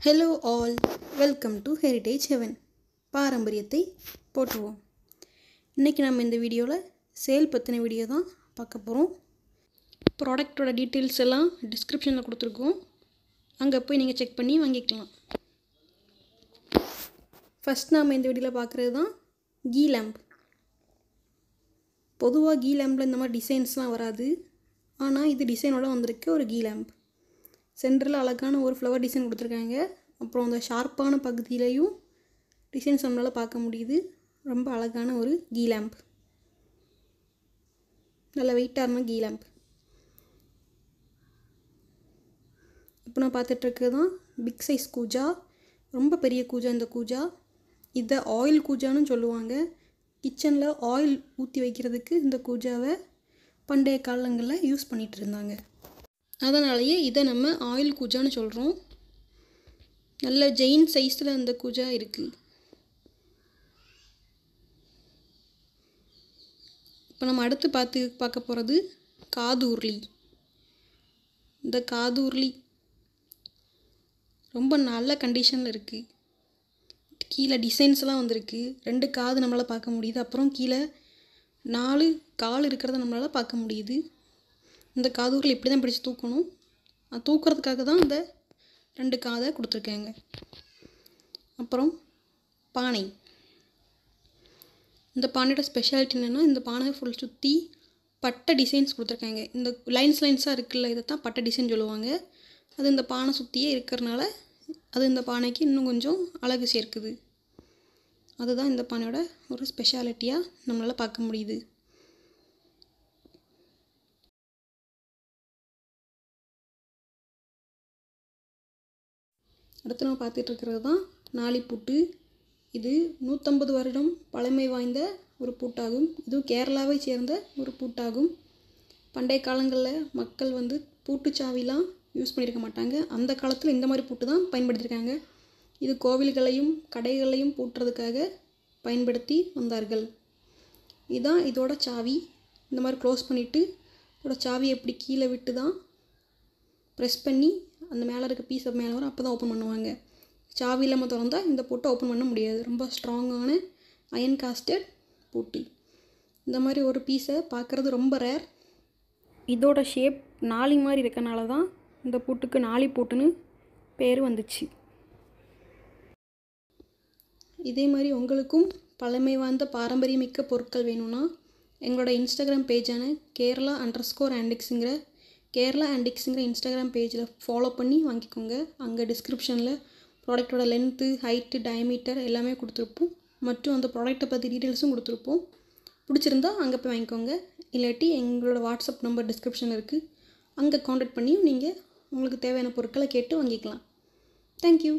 Hello all, welcome to heritage heaven. பாரம்பரியத்தை போற்றுவோம். இன்றைக்கி நம்ம இந்த வீடியோவில் சேல் பற்றின வீடியோ தான் பார்க்க போகிறோம். ப்ராடக்டோட டீட்டெயில்ஸ் எல்லாம் டிஸ்கிரிப்ஷனில் கொடுத்துருக்கோம், அங்கே போய் நீங்கள் செக் பண்ணி வாங்கிக்கலாம். ஃபஸ்ட் நாம் இந்த வீடியோவில் பார்க்குறது தான் கீ லேம்ப். பொதுவாக கீ லேம்பில் இந்த மாதிரி டிசைன்ஸ்லாம் வராது, ஆனால் இது டிசைனோட வந்திருக்கு. ஒரு கீ லேம்ப் சென்டரில் அழகான ஒரு ஃப்ளவர் டிசைன் கொடுத்துருக்காங்க. அப்புறம் அந்த ஷார்ப்பான பகுதியிலையும் டிசைன்ஸ் நம்மளால் பார்க்க முடியுது. ரொம்ப அழகான ஒரு கீ லேம்ப், நல்ல வெயிட்டான கீ லேம்ப். இப்போ நான் பார்த்துட்ருக்கிறது தான் பிக் சைஸ் கூஜா, ரொம்ப பெரிய கூஜா. இந்த கூஜா இதை ஆயில் கூஜான்னு சொல்லுவாங்க. கிச்சனில் ஆயில் ஊற்றி வைக்கிறதுக்கு இந்த கூஜாவை பண்டைய காலங்களில் யூஸ் பண்ணிகிட்டு இருந்தாங்க. அதனாலேயே இதை நம்ம ஆயில் கூஜான்னு சொல்கிறோம். நல்ல ஜெயின் சைஸில் அந்த கூஜா இருக்குது. இப்போ நம்ம அடுத்து பார்க்க போகிறது காதூர்லி. இந்த காதூர்லி ரொம்ப நல்ல கண்டிஷனில் இருக்குது. கீழே டிசைன்ஸ்லாம் வந்திருக்கு. 2 காது நம்மளால் பார்க்க முடியுது. அப்புறம் கீழே 4 கால் இருக்கிறத நம்மளால் பார்க்க முடியுது. இந்த காதூரில் இப்படி தான் பிடிச்சி தூக்கணும். தூக்கிறதுக்காக தான் இந்த 2 காதை கொடுத்துருக்காங்க. அப்புறம் பானை. இந்த பானையோட ஸ்பெஷாலிட்டி என்னென்னா, இந்த பானை ஃபுல் சுற்றி பட்டை டிசைன்ஸ் கொடுத்துருக்காங்க. இந்த லைன்ஸாக இருக்குல்ல, இதை தான் பட்டை டிசைன் சொல்லுவாங்க. அது இந்த பானை சுற்றியே இருக்கிறனால அது இந்த பானைக்கு இன்னும் கொஞ்சம் அழகு சேர்க்குது. அதுதான் இந்த பானையோட ஒரு ஸ்பெஷாலிட்டியாக நம்மளால் பார்க்க முடியுது. அடுத்து நம்ம பார்த்துட்ருக்கிறது தான் நாளிப்பூட்டு. இது 150 வருடம் பழமை வாய்ந்த ஒரு பூட்டாகும். இதுவும் கேரளாவை சேர்ந்த ஒரு பூட்டாகும். பண்டைய காலங்களில் மக்கள் பூட்டுச்சாவிலாம் யூஸ் பண்ணியிருக்க மாட்டாங்க. அந்த காலத்தில் இந்த மாதிரி பூட்டு தான் பயன்படுத்தியிருக்காங்க. இது கோவில்களையும் கடைகளையும் பூட்டுறதுக்காக பயன்படுத்தி வந்தார்கள். இதுதான் இதோட சாவி. இந்த மாதிரி க்ளோஸ் பண்ணிவிட்டு இதோட சாவியை எப்படி கீழே விட்டு தான் ப்ரெஸ் பண்ணி அந்த மேலே இருக்க பீஸ் மேலே வரும். அப்போ தான் ஓப்பன் பண்ணுவாங்க. சாவி இல்லாமல் திறந்தால் இந்த பூட்டை ஓப்பன் பண்ண முடியாது. ரொம்ப ஸ்ட்ராங்கான அயன் காஸ்டட் பூட்டு. இந்த மாதிரி ஒரு பீஸை பார்க்குறது ரொம்ப ரேர். இதோட ஷேப் நாளி மாதிரி இருக்கனால தான் இந்த பூட்டுக்கு நாளி பூட்டுன்னு பேர் வந்துச்சு. இதே மாதிரி உங்களுக்கும் பழமை வாய்ந்த பாரம்பரியமிக்க பொருட்கள் வேணும்னா எங்களோட இன்ஸ்டாகிராம் பேஜான கேரளா_ஆண்டிக்ஸுங்கிற இன்ஸ்டாகிராம் பேஜில் ஃபாலோ பண்ணி வாங்கிக்கோங்க. அங்கே டிஸ்கிரிப்ஷனில் ப்ராடக்டோட லென்த்து, ஹைட்டு, டயமீட்டர் எல்லாமே கொடுத்துருப்போம். மற்றும் அந்த ப்ராடக்ட்டை பற்றி டீட்டெயில்ஸும் கொடுத்துருப்போம். பிடிச்சிருந்தா அங்கே போய் வாங்கிக்கோங்க. இல்லாட்டி எங்களோட வாட்ஸ்அப் நம்பர் டிஸ்கிரிப்ஷனில் இருக்குது, அங்கே காண்டாக்ட் பண்ணியும் நீங்கள் உங்களுக்கு தேவையான பொருட்களை கேட்டு வாங்கிக்கலாம். தேங்க்யூ.